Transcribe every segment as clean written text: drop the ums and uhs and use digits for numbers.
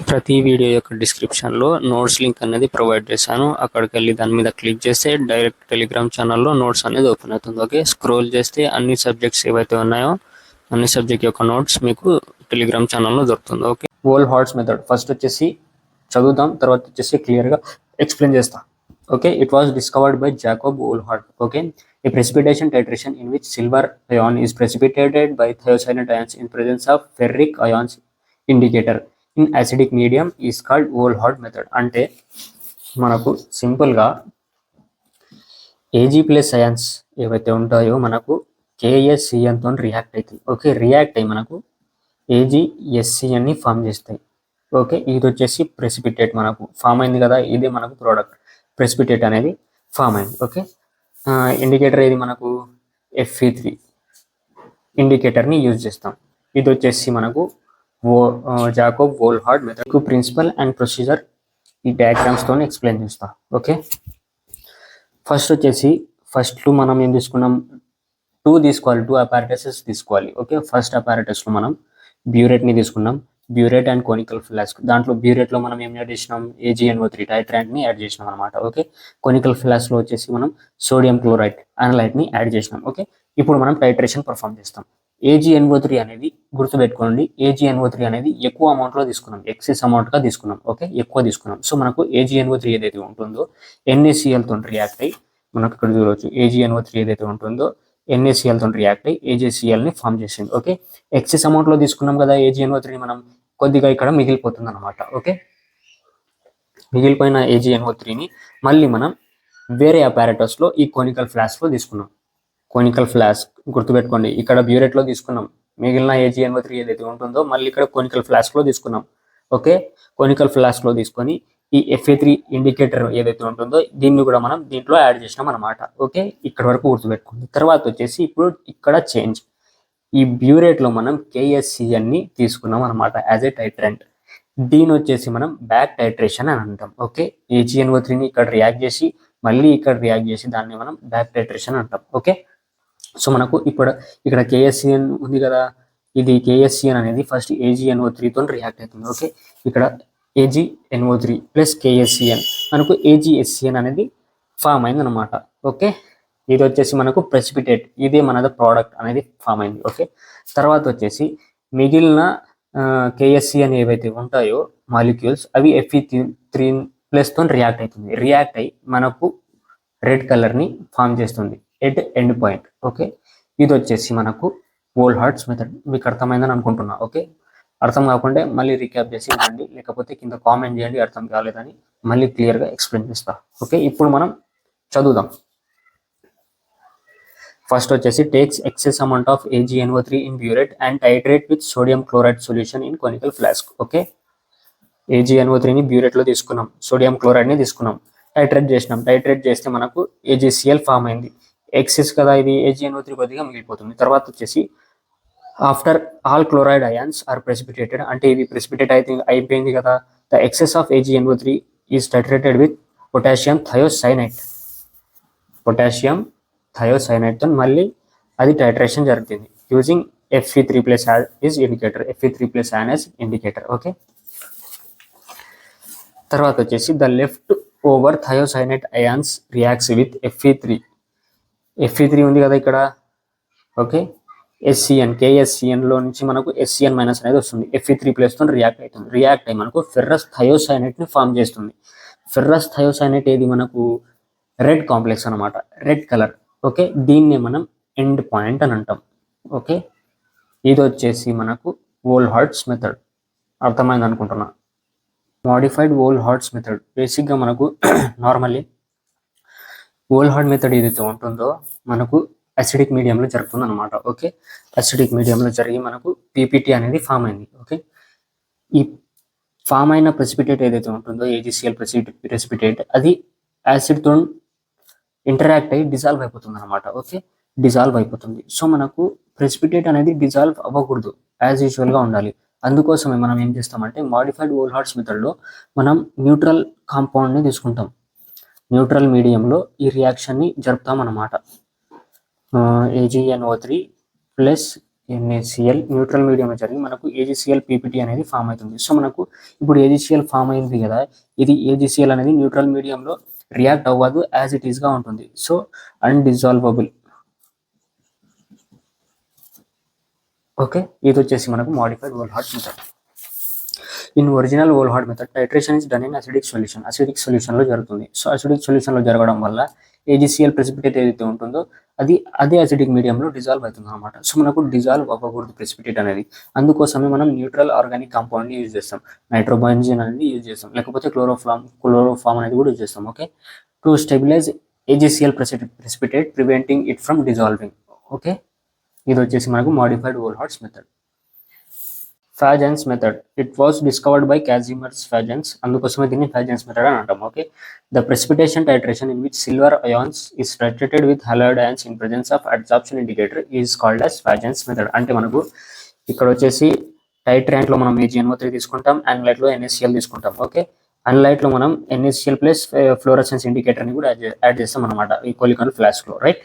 ప్రతి వీడియో యొక్క డిస్క్రిప్షన్లో నోట్స్ లింక్ అనేది ప్రొవైడ్ చేశాను. అక్కడికి వెళ్ళి దాని మీద క్లిక్ చేస్తే డైరెక్ట్ టెలిగ్రామ్ ఛానల్లో నోట్స్ అనేది ఓపెన్ అవుతుంది. ఓకే, స్క్రోల్ చేస్తే అన్ని సబ్జెక్ట్స్ ఏవైతే ఉన్నాయో అన్ని సబ్జెక్ట్ యొక్క నోట్స్ మీకు టెలిగ్రామ్ ఛానల్లో దొరుకుతుంది. ఓకే, వోల్ హార్ట్స్ మెథడ్ ఫస్ట్ వచ్చేసి చదువుదాం, తర్వాత వచ్చేసి క్లియర్గా ఎక్స్ప్లెయిన్ చేస్తాం. Okay, it was discovered by Jacob Wohlhart. Okay, a precipitation titration in which silver ion is precipitated by thiocyanate ions in presence of ferric ions indicator in acidic medium is called Wohlhart method. అంటే మనకు సింపుల్గా Ag plus ions ఏవైతే ఉంటాయో మనకు KSCN తో react అవుతాయి. Okay, react అయ్యి మనకు AgSCN ని ఫామ్ చేస్తాయి. ఓకే, ఇది వచ్చేసి ప్రెసిపిటేట్ మనకు ఫామ్ అయింది కదా, ఇదే మనకు ప్రోడక్ట్ ప్రెసిపిటేట్ అనేది ఫామ్ అయింది. ఓకే, ఇండికేటర్ ఏది మనకు Fe3 ఇండికేటర్ని యూజ్ చేస్తాం. ఇది వచ్చేసి మనకు Jacob Volhard method principle and procedure ఈ డయాగ్రామ్స్తో ఎక్స్ప్లెయిన్ చేస్తాం. ఓకే, ఫస్ట్ వచ్చేసి మనం ఏం తీసుకున్నాం, టూ అపారటసెస్ తీసుకోవాలి. ఓకే, ఫస్ట్ అపారటస్లో మనం బ్యూరేట్ని తీసుకున్నాం, బ్యూరేట్ అండ్ కోనికల్ ఫ్లాస్క్. దాంట్లో బ్యూరేట్లో మనం ఏం యాడ్ చేసినాం, AgNO3 టైట్రాంట్ని యాడ్ చేసినాం అనమాట. ఓకే, కోనికల్ ఫ్లాస్క్లో వచ్చేసి మనం సోడియం క్లోరైడ్ అనలైట్ని యాడ్ చేసినాం. ఓకే, ఇప్పుడు మనం టైట్రేషన్ పర్ఫామ్ చేస్తాం. AgNO3 అనేది గుర్తుపెట్టుకోండి, AgNO3 అనేది ఎక్కువ అమౌంట్లో తీసుకున్నాం, ఎక్సెస్ అమౌంట్గా తీసుకున్నాం. ఓకే, ఎక్కువ తీసుకున్నాం. సో మనకు AgNO3 ఏదైతే ఉంటుందో NaCl తో రియాక్ట్ అయ్యి మనకు ఇక్కడ చూడవచ్చు, AgNO3 ఏదైతే ఉంటుందో NaCl తో రియాక్ట్ అయ్యి AgCl ని ఫామ్ చేసింది. ఓకే, ఎక్సెస్ అమౌంట్లో తీసుకున్నాం కదా AgNO3 మనం, కొద్దిగా ఇక్కడ మిగిలిపోతుంది అనమాట. ఓకే, మిగిలిపోయిన AgNO3ని మళ్ళీ మనం వేరే అపారటస్లో ఈ కోనికల్ ఫ్లాస్క్లో తీసుకున్నాం. కోనికల్ ఫ్లాస్క్ గుర్తుపెట్టుకోండి, ఇక్కడ బ్యూరేట్లో తీసుకున్నాం, మిగిలిన AgNO3 ఏదైతే ఉంటుందో మళ్ళీ ఇక్కడ కోనికల్ ఫ్లాస్క్లో తీసుకున్నాం. ఓకే, కోనికల్ ఫ్లాస్క్లో తీసుకొని ఈ Fe3 ఇండికేటర్ ఏదైతే ఉంటుందో దీన్ని కూడా మనం దీంట్లో యాడ్ చేసినాం అనమాట. ఓకే, ఇక్కడ వరకు గుర్తుపెట్టుకోండి. తర్వాత వచ్చేసి ఇప్పుడు ఇక్కడ చేంజ్, ఈ బ్యూరేట్లో మనం KSCN ని తీసుకున్నాం అనమాట యాజ్ ఏ టైట్రెంట్. దీని వచ్చేసి మనం బ్యాక్ టైట్రేషన్ అని అంటాం. ఓకే, AgNO3ని ఇక్కడ రియాక్ట్ చేసి మళ్ళీ ఇక్కడ రియాక్ట్ చేసి దాన్ని మనం బ్యాక్ టైట్రేషన్ అంటాం. ఓకే, సో మనకు ఇప్పుడు ఇక్కడ KSCN ఉంది కదా, ఇది KSCN అనేది ఫస్ట్ AgNO3 తో రియాక్ట్ అవుతుంది. ఓకే, ఇక్కడ AgNO3 ప్లస్ KSCN మనకు AgSCN అనేది ఫామ్ అయింది అనమాట. ఓకే, ఇది వచ్చేసి మనకు ప్రెసిపిటేట్, ఇదే మనది ప్రోడక్ట్ అనేది ఫామ్ అయింది. ఓకే, తర్వాత వచ్చేసి మిగిలిన KSCN ఏవైతే ఉంటాయో మాలిక్యూల్స్ అవి Fe3 ప్లస్ తో రియాక్ట్ అవుతుంది. రియాక్ట్ అయ్యి మనకు రెడ్ కలర్ని ఫామ్ చేస్తుంది ఎట్ ఎండ్ పాయింట్. ఓకే, ఇది వచ్చేసి మనకు వోల్హార్ట్స్ మెథడ్. మీకు అర్థమైందని అనుకుంటున్నా. ఓకే, అర్థం కాకుండా మళ్ళీ రీక్యాప్ చేసి ఇవ్వండి, లేకపోతే కింద కామెంట్ చేయండి అర్థం కాలేదని, మళ్ళీ క్లియర్గా ఎక్స్ప్లెయిన్ చేస్తా. ఓకే, ఇప్పుడు మనం చదువుదాం. ఫస్ట్ వచ్చేసి takes excess amount of AgNO3 in burette and titrate with sodium chloride solution in conical flask. Okay, AgNO3ని బ్యూరేట్లో తీసుకున్నాం, సోడియం క్లోరైడ్ని తీసుకున్నాం, టైట్రేట్ చేసినాం. టైట్రేట్ చేస్తే మనకు AgCl ఫామ్ అయింది. ఎక్సెస్ కదా ఇది, AgNO3 కొద్దిగా మిగిలిపోతుంది. తర్వాత వచ్చేసి after all chloride ions are precipitated, అంటే ఇది ప్రెసిపిటేట్ అయిపోయింది కదా, the excess of AgNO3 is titrated with potassium thiocyanide తో మళ్ళీ అది టైట్రేషన్ జరుగుతుంది using Fe3 plus is indicator, Fe3 plus as indicator. Okay, తర్వాత వచ్చేసి the left over thiocyanide ions reacts with Fe3 ఉంది కదా ఇక్కడ. ఓకే, SCN KSCN లో నుంచి మనకు SCN మైనస్ అనేది వస్తుంది, Fe3 ప్లస్ తో రియాక్ట్ అవుతుంది. రియాక్ట్ అయ్యి మనకు ఫెర్రస్ థయోసైనైట్ ని ఫామ్ చేస్తుంది. ఫెర్రస్ థయోసైనైట్ ఏది మనకు రెడ్ కాంప్లెక్స్ అనమాట, రెడ్ కలర్. ఓకే, దీన్నే మనం ఎండ్ పాయింట్ అని అంటాం. ఓకే, ఇది వచ్చేసి మనకు వోల్హార్ట్స్ మెథడ్. అర్థమైంది అనుకుంటున్నా. మోడిఫైడ్ వోల్హార్ట్స్ మెథడ్ బేసిక్గా మనకు నార్మల్లీ వోల్హార్ట్ మెథడ్ ఏదైతే ఉంటుందో మనకు అసిడిక్ మీడియంలో జరుగుతుంది అనమాట. ఓకే, అసిడిక్ మీడియంలో జరిగి మనకు PPT అనేది ఫామ్ అయింది. ఓకే, ఈ ఫామ్ అయిన ప్రెసిపిటేట్ ఏదైతే ఉంటుందో AgCl ప్రెసిపిటేట్ అది యాసిడ్తో ఇంటరాక్ట్ అయ్యి డిజాల్వ్ అయిపోతుంది అనమాట. ఓకే, డిజాల్వ్ అయిపోతుంది. సో మనకు ప్రెసిపిటేట్ అనేది డిజాల్వ్ అవ్వకూడదు, యాజ్ యూజువల్గా ఉండాలి. అందుకోసమే మనం ఏం చేస్తామంటే మోడిఫైడ్ వోల్హార్ట్స్ మెథడ్లో మనం న్యూట్రల్ కాంపౌండ్ని తీసుకుంటాం, న్యూట్రల్ మీడియంలో ఈ రియాక్షన్ని జరుపుతాం అన్నమాట. AgNO3 ప్లస్ NaCl న్యూట్రల్ మీడియంలో జరిగి మనకు AgCl PPT అనేది ఫామ్ అవుతుంది. సో మనకు ఇప్పుడు AgCl ఫామ్ అయింది కదా, ఇది AgCl అనేది న్యూట్రల్ మీడియంలో రియాక్ట్ అవ్వదు, యాజ్ ఇట్ ఈస్గా ఉంటుంది. సో అన్డిజాల్వబుల్. ఓకే, ఇది వచ్చేసి మనకు modified Volhard method. In original Volhard method titration is done in acidic solution. Acidic సొల్యూషన్లో జరుగుతుంది. సో అసిడిక్ సొల్యూషన్లో జరగడం వల్ల AgCl ప్రెసిపిటేట్ ఏదైతే ఉంటుందో అదే అసిడిక్ మీడియంలో డిజాల్వ్ అవుతుంది అనమాట. సో మనకు డిజాల్వ్ అవ్వకూడదు ప్రెసిపిటేట్ అనేది. అందుకోసమే మనం న్యూట్రల్ ఆర్గానిక్ కాంపౌండ్ని యూజ్ చేస్తాం. నైట్రోబెంజీన్ అనేది యూజ్ చేస్తాం, లేకపోతే క్లోరోఫామ్ అనేది కూడా యూజ్ చేస్తాం. Okay, to stabilize AgCl precipitate preventing it from dissolving. Okay, ఇది వచ్చేసి మనకు modified Volhard's method. Fajans method, it was discovered by Kasimirs Fajans. అందుకోసమే దీన్ని ఫాజన్స్ మెథడ్ అని అంటాం. Okay, the precipitation titration in which silver ions is titrated with haloid ions in presence of adsorption indicator is called as Fajans method. అంటే మనకు ఇక్కడ వచ్చేసి టైట్రాంట్లో మనం AgNO3 తీసుకుంటాం, అనలైట్లో NaCl తీసుకుంటాం. ఓకే, అనలైట్లో మనం NaCl ప్లస్ ఫ్లోరసెన్స్ ఇండికేటర్ని కూడా యాడ్ చేస్తాం అనమాట ఈ కొలికాన్ ఫ్లాస్క్లో, రైట్.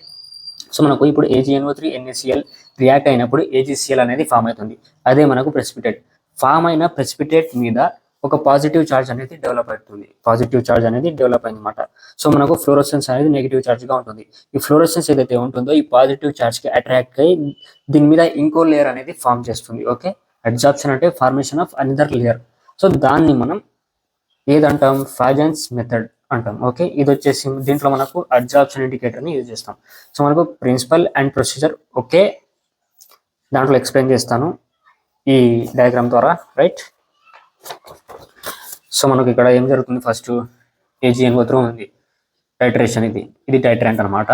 సో మనకు ఇప్పుడు AgNO3 NaCl రియాక్ట్ అయినప్పుడు AgCl అనేది ఫామ్ అవుతుంది. అదే మనకు ప్రెసిపిటేట్. ఫామ్ అయిన ప్రెసిపిటేట్ మీద ఒక పాజిటివ్ ఛార్జ్ అనేది డెవలప్ అవుతుంది. పాజిటివ్ ఛార్జ్ అనేది డెవలప్ అయింది అనమాట. సో మనకు ఫ్లోరోసెన్స్ అనేది నెగిటివ్ ఛార్జ్గా ఉంటుంది. ఈ ఫ్లోరోసెన్స్ ఏదైతే ఉంటుందో ఈ పాజిటివ్ ఛార్జ్కి అట్రాక్ట్ అయ్యి దీని మీద ఇంకో లేయర్ అనేది ఫామ్ చేస్తుంది. ఓకే, అడ్సార్ప్షన్ అంటే formation of another layer. So దాన్ని మనం ఏదంటాం, ఫాజన్స్ మెథడ్ అంటాం. ఓకే, ఇది వచ్చేసి దీంట్లో మనకు అడ్సార్ప్షన్ ఇండికేటర్ని యూజ్ చేస్తాం. సో మనకు ప్రిన్సిపల్ అండ్ ప్రొసీజర్ ఓకే, దాంట్లో ఎక్స్ప్లెయిన్ చేస్తాను ఈ డయాగ్రామ్ ద్వారా, రైట్. సో మనకు ఇక్కడ ఏం జరుగుతుంది, ఫస్ట్ AgNO3 ఉంది, టైట్రేషన్ ఇది టైట్రాంట్ అనమాట.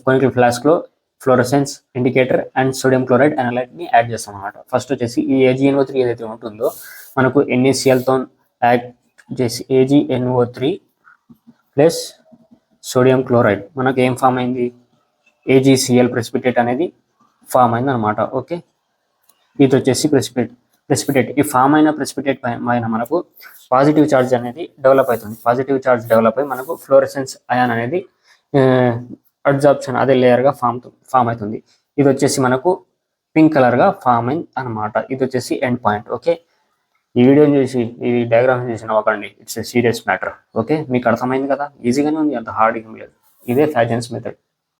కొనికల్ ఫ్లాస్క్లో fluorescence indicator and sodium chloride అనలైట్ని యాడ్ చేస్తాం అనమాట. ఫస్ట్ వచ్చేసి ఈ AgNO3 ఏదైతే ఉంటుందో మనకు NaClతో యాడ్ చేసి AgNO3 ప్లస్ సోడియం క్లోరైడ్ మనకు ఏం ఫామ్ అయింది, AgCl ప్రెసిపిటేట్ అనేది ఫామ్ అయింది అనమాట. ఓకే, ఇది వచ్చేసి ప్రెసిపిటేట్. ఈ ఫామ్ అయిన ప్రెసిపిటేట్ పైన మనకు పాజిటివ్ ఛార్జ్ అనేది డెవలప్ అవుతుంది. పాజిటివ్ ఛార్జ్ డెవలప్ అయ్యి మనకు ఫ్లోరసెన్స్ అయాన్ అనేది అడ్సార్ప్షన్ అదే లేయర్గా ఫామ్ అవుతుంది. ఇది వచ్చేసి మనకు పింక్ కలర్గా ఫామ్ అయింది అనమాట. ఇది వచ్చేసి ఎండ్ పాయింట్. ఓకే, ఈ వీడియోని చూసి ఈ డయాగ్రామ్ చూసి నవ్వకండి, it's a serious matter. Okay, మీకు అర్థమైంది కదా, ఈజీగానే ఉంది, అంత హార్డ్ ఏం లేదు. ఇదే ఫాజన్స్ మెథడ్.